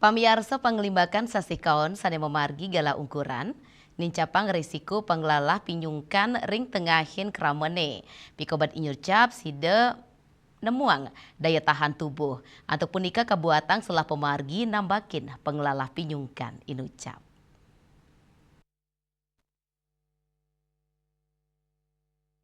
Pamiarsa panglimbakan sasikaon sane memargi gala ungkuran, nincapang risiko penglalah pinyungkan ring tengahin kramene. Pikobat inyucap side nemuang daya tahan tubuh. Ataupun ika kabuatan selah pemargi nambakin penglalah pinyungkan inucap.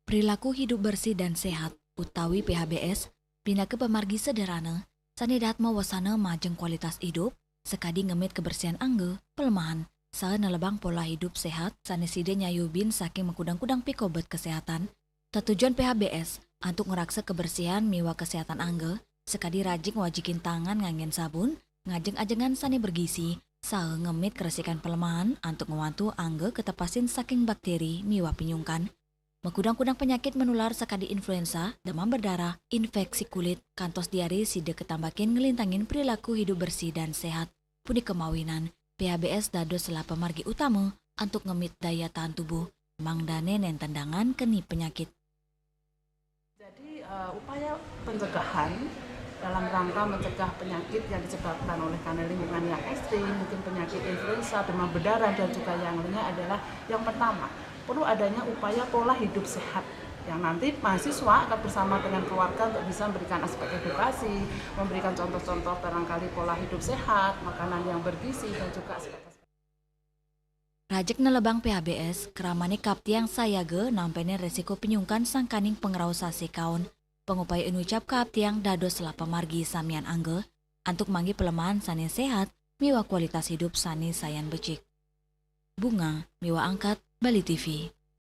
Perilaku hidup bersih dan sehat, utawi PHBS, bina ke pemargi sederhana, sanedat mawasana majeng kualitas hidup, sekadi ngemit kebersihan angge, pelemahan, saha nelebang pola hidup sehat, saneside nyayubin saking mengkudang-kudang pikobet kesehatan. Tujuan PHBS, untuk ngeraksa kebersihan miwa kesehatan angge, sekadi rajin wajikin tangan ngangen sabun, ngajeng ajengan sane bergizi, saha ngemit keresikan pelemahan, untuk ngewantu angge ketepasin saking bakteri miwa pinyungkan. Mengkudang-kudang penyakit menular sekadi influenza, demam berdarah, infeksi kulit, kantos diare side ketambakin ngelintangin perilaku hidup bersih dan sehat. Pudi kemawinan, PHBS dados selah pemargi utama untuk ngemit daya tahan tubuh, mangdane nen tendangan keni penyakit. Jadi upaya pencegahan dalam rangka mencegah penyakit yang disebabkan oleh karena lingkungan yang ekstrim, mungkin penyakit influenza, demam berdarah dan juga yang lainnya adalah yang pertama, perlu adanya upaya pola hidup sehat yang nanti mahasiswa akan bersama dengan keluarga untuk bisa memberikan aspek edukasi, memberikan contoh-contoh barangkali pola hidup sehat, makanan yang bergizi dan juga aspek Rajek nelebang PHBS, keramane kaptiang sayage nampene resiko penyungkan sangkaning pengrausasi kaun. Pengupaya ucap kaptiang dados selah pemargi samian angge, antuk manggi pelemahan sani sehat, miwa kualitas hidup sani sayan becik. Bunga, miwa angkat, Bali TV.